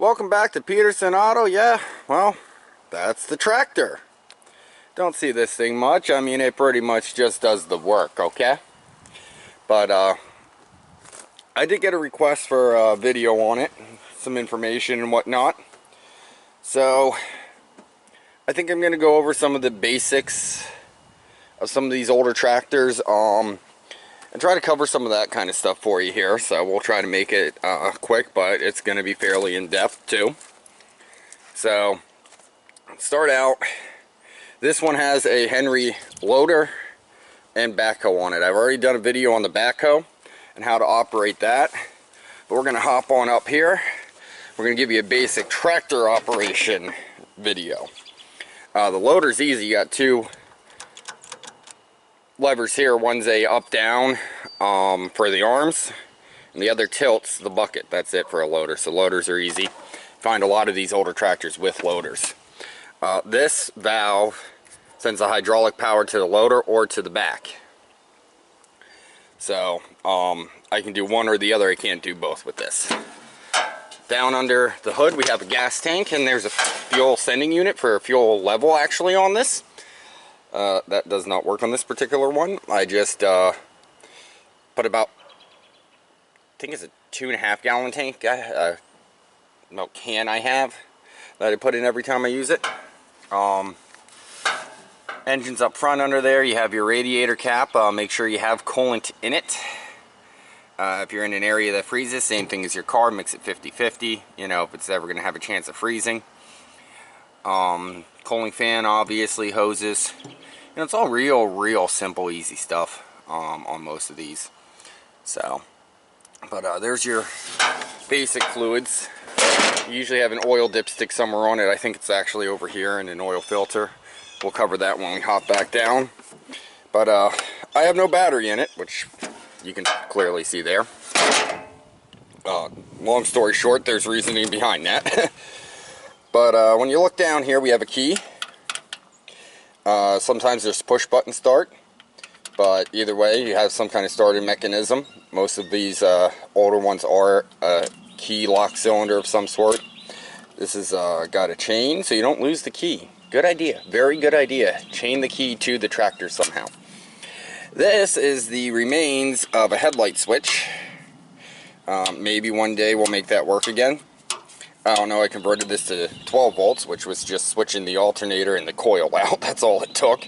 Welcome back to Peterson Auto. Yeah, well, that's the tractor. Don't see this thing much. I mean, it pretty much just does the work, okay? But I did get a request for a video on it, some information and whatnot. So I think I'm going to go over some of the basics of some of these older tractors, and try to cover some of that kind of stuff for you here. So we'll try to make it quick, but it's going to be fairly in-depth too. So let's start out. This one has a Henry loader and backhoe on it. I've already done a video on the backhoe and how to operate that, but we're going to hop on up here. We're going to give you a basic tractor operation video. The loader's easy. You got two levers here. One's a up-down for the arms, and the other tilts the bucket. That's it for a loader. So loaders are easy. Find a lot of these older tractors with loaders. This valve sends the hydraulic power to the loader or to the back. So I can do one or the other. I can't do both with this. Down under the hood we have a gas tank, and there's a fuel sending unit for fuel level actually on this. That does not work on this particular one. I just put about, I think it's a 2.5 gallon tank can I have that I put in every time I use it. Engine's up front under there. You have your radiator cap. Make sure you have coolant in it. If you're in an area that freezes, same thing as your car, mix it 50-50, you know, if it's ever going to have a chance of freezing. Cooling fan, obviously, hoses. You know, it's all real simple, easy stuff on most of these. So, but there's your basic fluids. You usually have an oil dipstick somewhere on it. I think it's actually over here in an oil filter. We'll cover that when we hop back down. But I have no battery in it, which you can clearly see there. Long story short, there's reasoning behind that. But when you look down here, we have a key. Sometimes there's push button start, but either way you have some kind of starting mechanism. Most of these older ones are a key lock cylinder of some sort. This has got a chain so you don't lose the key. Good idea, very good idea. Chain the key to the tractor somehow. This is the remains of a headlight switch. Maybe one day we'll make that work again. I don't know, I converted this to 12 volts, which was just switching the alternator and the coil out. That's all it took,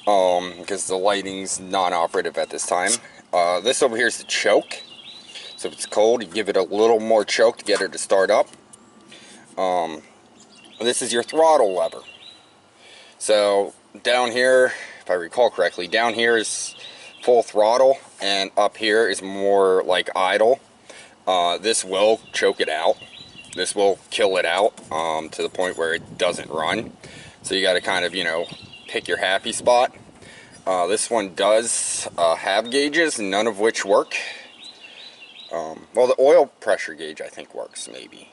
because the lighting's non-operative at this time. This over here is the choke. So if it's cold, you give it a little more choke to get her to start up. This is your throttle lever. So down here, if I recall correctly, down here is full throttle, and up here is more like idle. This will choke it out. This will kill it out to the point where it doesn't run. So you got to kind of, you know, pick your happy spot. This one does have gauges, none of which work. Well, the oil pressure gauge I think works, maybe.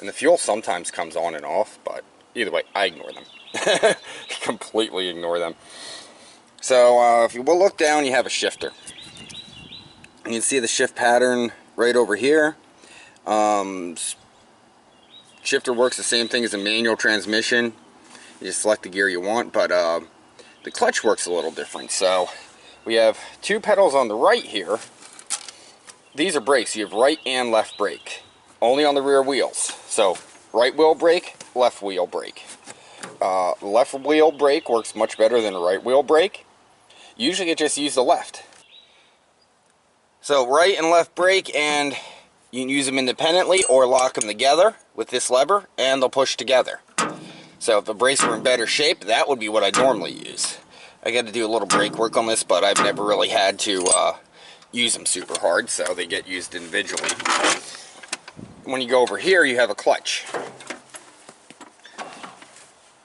And the fuel sometimes comes on and off, but either way, I ignore them. Completely ignore them. So if you will look down, you have a shifter. You can see the shift pattern right over here. Shifter works the same thing as a manual transmission. You just select the gear you want, but the clutch works a little different. So we have two pedals on the right here. These are brakes. You have right and left brake, only on the rear wheels. So right wheel brake, left wheel brake. Left wheel brake works much better than a right wheel brake. Usually you just use the left. So right and left brake, and you can use them independently or lock them together with this lever, and they'll push together. So if the brakes were in better shape, that would be what I'd normally use. I got to do a little brake work on this, but I've never really had to use them super hard, so they get used individually. When you go over here, you have a clutch.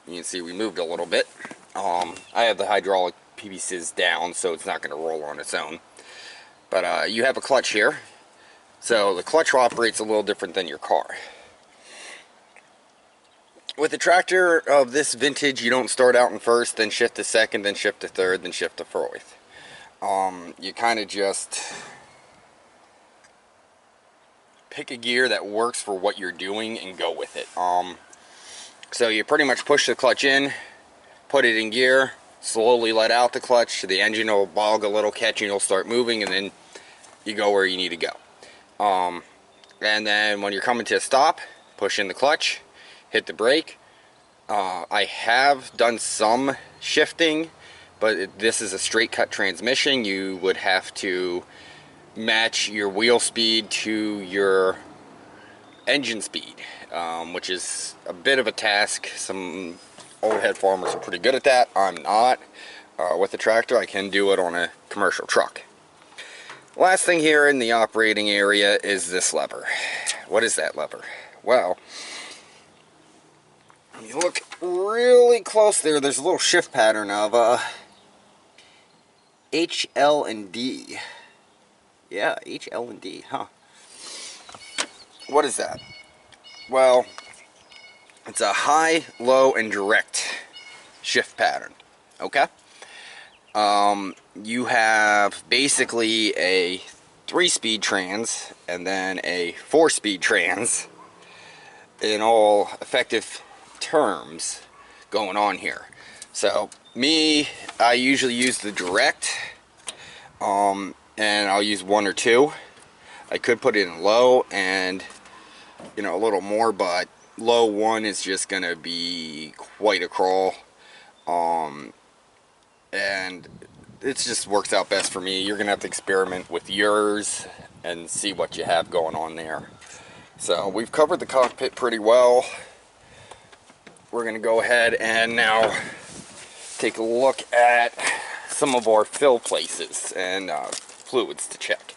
You can see we moved a little bit. I have the hydraulic pieces down, so it's not going to roll on its own. But you have a clutch here. So the clutch operates a little different than your car. With a tractor of this vintage, you don't start out in first, then shift to second, then shift to third, then shift to fourth. You kind of just pick a gear that works for what you're doing and go with it. So you pretty much push the clutch in, put it in gear, slowly let out the clutch, the engine will bog a little, catch, and you'll start moving, and then you go where you need to go. And then when you're coming to a stop, push in the clutch, hit the brake. I have done some shifting, but this is a straight cut transmission. You would have to match your wheel speed to your engine speed, which is a bit of a task. Some old head farmers are pretty good at that. I'm not. With the tractor, I can do it on a commercial truck. Last thing here in the operating area is this lever. What is that lever? Well, when you look really close there, there's a little shift pattern of H, L, and D. Yeah, H, L, and D, huh? What is that? Well, it's a high, low, and direct shift pattern, okay? You have basically a 3-speed trans and then a 4-speed trans in all effective terms going on here. So me, I usually use the direct, and I'll use 1 or 2. I could put it in low and, you know, a little more, but low 1 is just gonna be quite a crawl, and it just works out best for me. You're gonna have to experiment with yours and see what you have going on there. So we've covered the cockpit pretty well. We're gonna go ahead and now take a look at some of our fill places and fluids to check.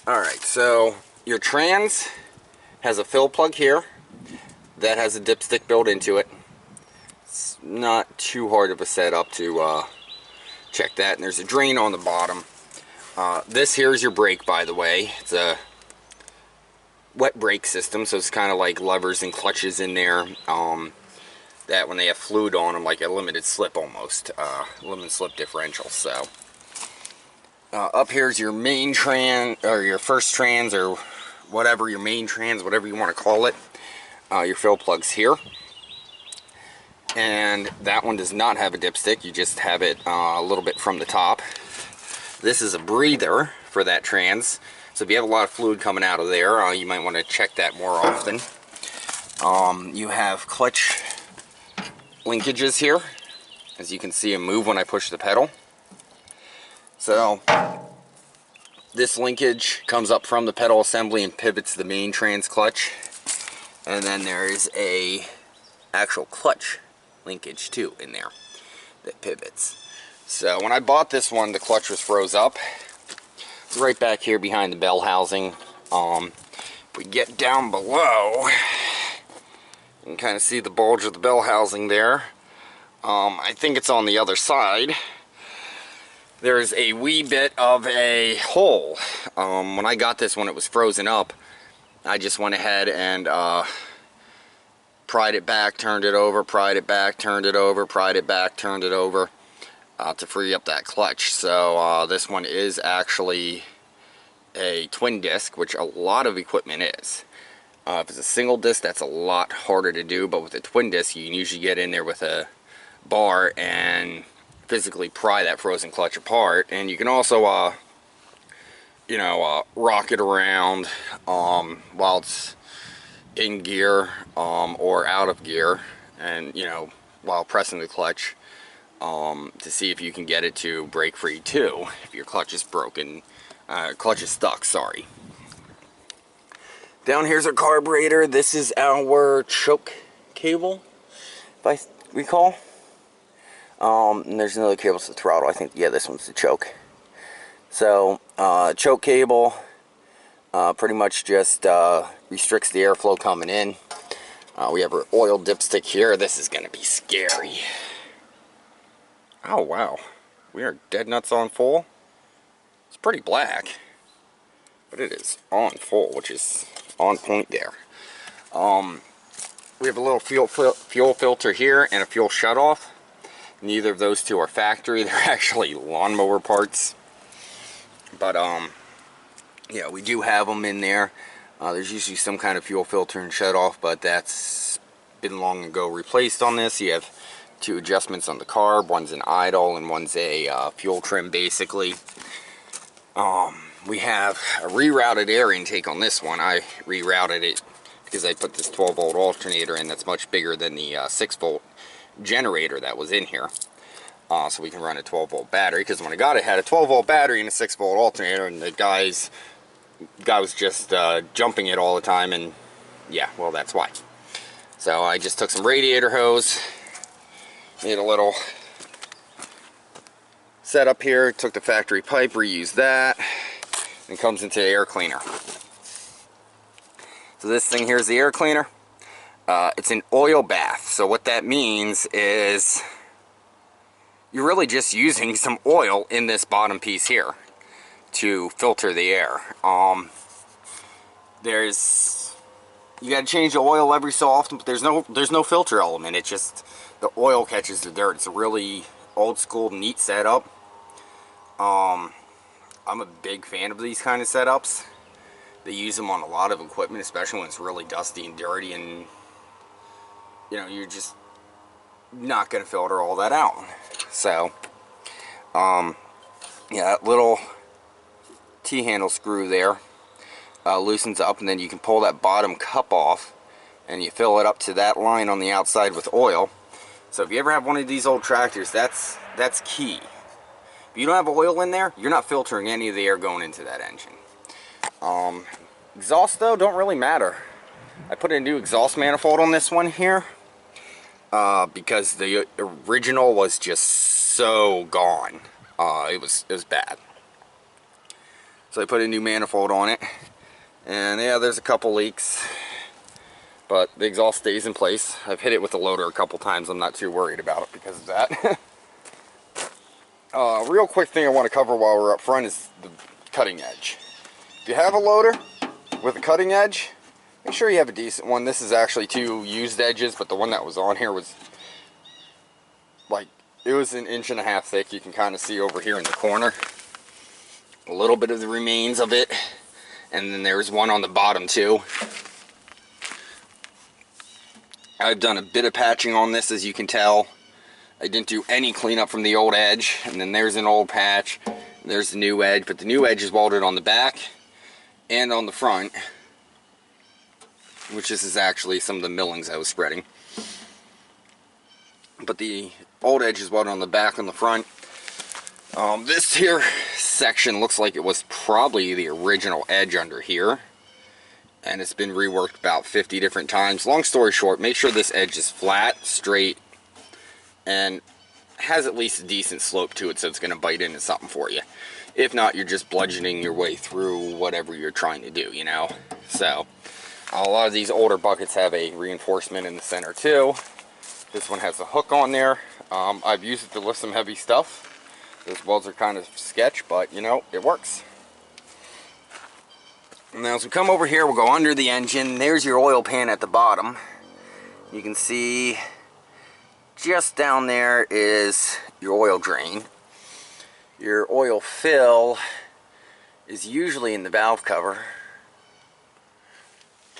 Alright, so your trans has a fill plug here that has a dipstick built into it. It's not too hard of a setup to check that. And there's a drain on the bottom. This here is your brake, by the way. It's a wet brake system, so it's kind of like levers and clutches in there. That when they have fluid on them, like a limited slip almost, limited slip differential. So up here is your main trans, or your first trans, or whatever, your main trans, whatever you want to call it. Your fill plugs here, and that one does not have a dipstick. You just have it a little bit from the top. This is a breather for that trans, so if you have a lot of fluid coming out of there, you might want to check that more often. You have clutch linkages here, as you can see them move when I push the pedal. So this linkage comes up from the pedal assembly and pivots the main trans clutch. And then there is a actual clutch linkage too in there that pivots. So when I bought this one, the clutch was froze up. It's right back here behind the bell housing. If we get down below, you can kind of see the bulge of the bell housing there. I think it's on the other side. There's a wee bit of a hole. When I got this one, it was frozen up. I just went ahead and pried it back, turned it over, pried it back, turned it over, pried it back, turned it over to free up that clutch. So this one is actually a twin disc, which a lot of equipment is. If it's a single disc, that's a lot harder to do, but with a twin disc, you can usually get in there with a bar and physically pry that frozen clutch apart. And you can also you know, rock it around while it's in gear or out of gear, and you know, while pressing the clutch to see if you can get it to break free too, if your clutch is broken, clutch is stuck, sorry. Down here's our carburetor. This is our choke cable, if I recall. And there's another cable to the throttle. I think, yeah, this one's the choke. So, choke cable pretty much just restricts the airflow coming in. We have our oil dipstick here. This is going to be scary. Oh, wow. We are dead nuts on full. It's pretty black, but it is on full, which is on point there. We have a little fuel filter here and a fuel shutoff. Neither of those two are factory. They're actually lawnmower parts. But yeah, we do have them in there. There's usually some kind of fuel filter and shut off, but that's been long ago replaced on this. You have two adjustments on the carb. One's an idle and one's a fuel trim, basically. We have a rerouted air intake on this one. I rerouted it because I put this 12 volt alternator in that's much bigger than the 6 volt generator that was in here. So we can run a 12 volt battery, because when I got it, it had a 12 volt battery and a 6 volt alternator, and the guy was just jumping it all the time, and yeah, well, that's why. So I just took some radiator hose, made a little setup here, took the factory pipe, reused that, and comes into the air cleaner. So this thing here is the air cleaner. It's an oil bath. So what that means is you're really just using some oil in this bottom piece here to filter the air. You got to change the oil every so often, but there's no filter element. It just, the oil catches the dirt. It's a really old school, neat setup. I'm a big fan of these kind of setups. They use them on a lot of equipment, especially when it's really dusty and dirty, and you know, you're just not going to filter all that out. So yeah, that little T-handle screw there loosens up, and then you can pull that bottom cup off and you fill it up to that line on the outside with oil. So if you ever have one of these old tractors, that's key. If you don't have oil in there, you're not filtering any of the air going into that engine. Exhaust though, don't really matter. I put a new exhaust manifold on this one here because the original was just so gone. It was bad. So I put a new manifold on it, and yeah, there's a couple leaks, but the exhaust stays in place. I've hit it with the loader a couple times. I'm not too worried about it because of that. Real quick thing I want to cover while we're up front is the cutting edge. If you have a loader with a cutting edge, make sure you have a decent one. This is actually two used edges, but the one that was on here was like, it was 1.5 inches thick. You can kind of see over here in the corner a little bit of the remains of it, and then there's one on the bottom too. I've done a bit of patching on this, as you can tell. I didn't do any cleanup from the old edge, and then there's an old patch, there's the new edge, but the new edge is welded on the back and on the front, which this is actually some of the millings I was spreading. But the old edge is welded on the back and the front. This here section looks like it was probably the original edge under here, and it's been reworked about 50 different times. Long story short, make sure this edge is flat, straight, and has at least a decent slope to it, so it's going to bite into something for you. If not, you're just bludgeoning your way through whatever you're trying to do, you know. So a lot of these older buckets have a reinforcement in the center too. This one has a hook on there. I've used it to lift some heavy stuff. Those welds are kind of sketch, but you know, it works. Now as we come over here, we'll go under the engine. There's your oil pan at the bottom. You can see just down there is your oil drain. Your oil fill is usually in the valve cover.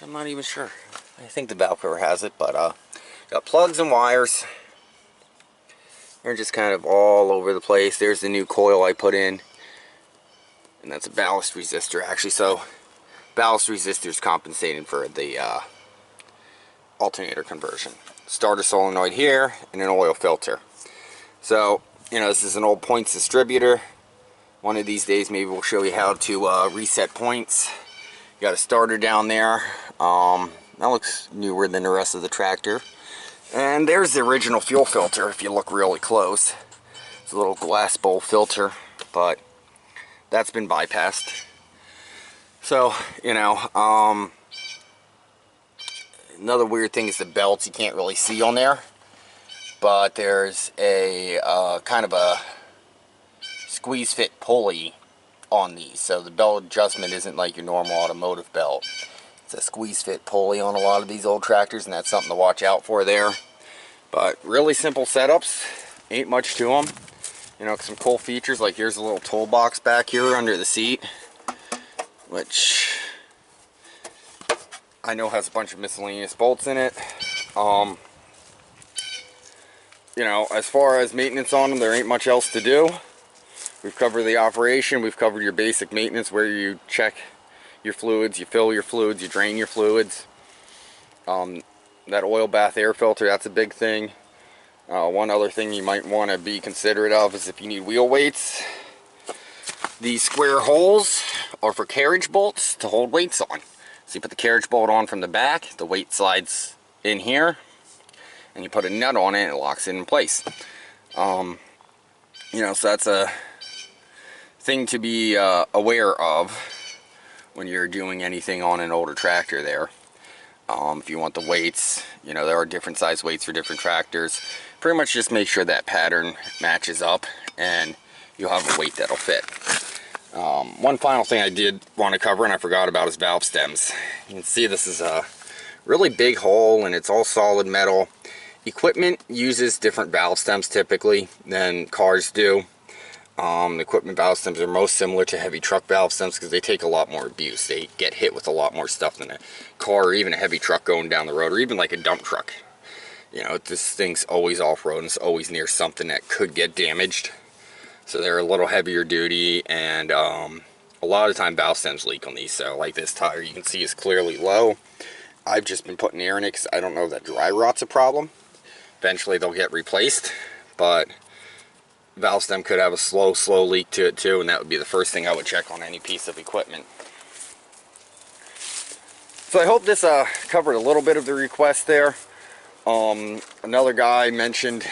I'm not even sure. I think the valve cover has it, but got plugs and wires. They're just kind of all over the place. There's the new coil I put in, and that's a ballast resistor actually. So ballast resistor is compensating for the alternator conversion. Starter solenoid here and an oil filter. So you know, this is an old points distributor. One of these days maybe we'll show you how to reset points. You got a starter down there. That looks newer than the rest of the tractor. And there's the original fuel filter if you look really close. It's a little glass bowl filter, but that's been bypassed. So, you know, another weird thing is the belts. You can't really see on there, but there's a kind of a squeeze fit pulley on these. So the belt adjustment isn't like your normal automotive belt. It's a squeeze fit pulley on a lot of these old tractors, and that's something to watch out for there. But really simple setups. Ain't much to them. You know, some cool features, like here's a little toolbox back here under the seat, which I know has a bunch of miscellaneous bolts in it. You know, as far as maintenance on them, there ain't much else to do. We've covered the operation, we've covered your basic maintenance, where you check your fluids, you fill your fluids, you drain your fluids. That oil bath air filter, that's a big thing. One other thing you might want to be considerate of is if you need wheel weights. These square holes are for carriage bolts to hold weights on. So you put the carriage bolt on from the back, the weight slides in here, and you put a nut on it and it locks it in place. You know, so that's a thing to be aware of when you're doing anything on an older tractor there. If you want the weights, you know, there are different size weights for different tractors. Pretty much just make sure that pattern matches up and you'll have a weight that'll fit. One final thing I did want to cover and I forgot about is valve stems. You can see this is a really big hole and it's all solid metal. Equipment uses different valve stems typically than cars do. The equipment valve stems are most similar to heavy truck valve stems because they take a lot more abuse. They get hit with a lot more stuff than a car or even a heavy truck going down the road, or even like a dump truck. You know, this thing's always off-road and it's always near something that could get damaged. So they're a little heavier duty, and a lot of the time valve stems leak on these. So like this tire, you can see is clearly low. I've just been putting air in it because I don't know that dry rot's a problem. Eventually they'll get replaced, but valve stem could have a slow leak to it too, and that would be the first thing I would check on any piece of equipment. So I hope this covered a little bit of the request there. Another guy mentioned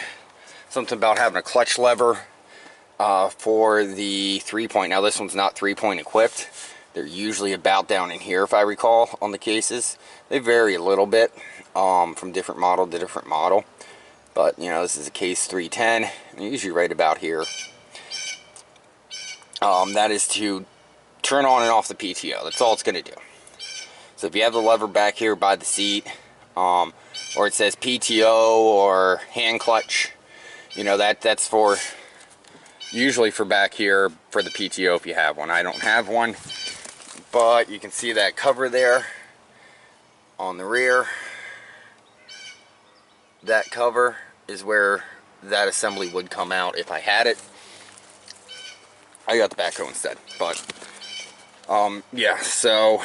something about having a clutch lever for the 3-point. Now this one's not 3-point equipped. They're usually about down in here if I recall on the cases. They vary a little bit from different model to different model. But, you know, this is a case 310, and usually right about here. That is to turn on and off the PTO. That's all it's going to do. So if you have the lever back here by the seat, or it says PTO or hand clutch, you know, that's for, usually for back here for the PTO if you have one. I don't have one, but you can see that cover there on the rear. That cover is where that assembly would come out if I had it. I got the backhoe instead, but yeah, so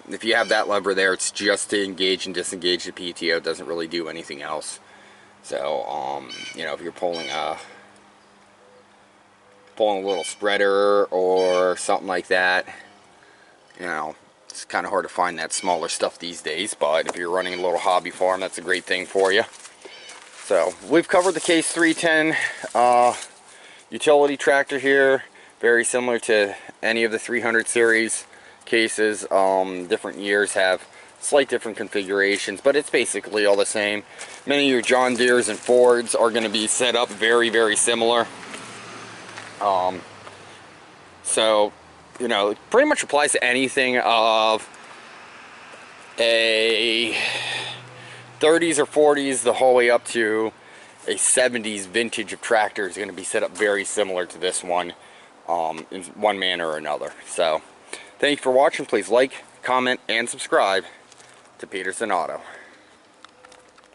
if you have that lever there, it's just to engage and disengage the PTO. It doesn't really do anything else. So you know, if you're pulling a little spreader or something like that, you know, it's kind of hard to find that smaller stuff these days, but if you're running a little hobby farm, that's a great thing for you. So we've covered the Case 310 utility tractor here, very similar to any of the 300 series cases. Different years have slight different configurations, but it's basically all the same. Many of your John Deeres and Fords are going to be set up very similar. So, you know, it pretty much applies to anything of a 30s or 40s the whole way up to a 70s vintage of tractor is going to be set up very similar to this one in one manner or another. So, thank you for watching. Please like, comment, and subscribe to Peterson Auto.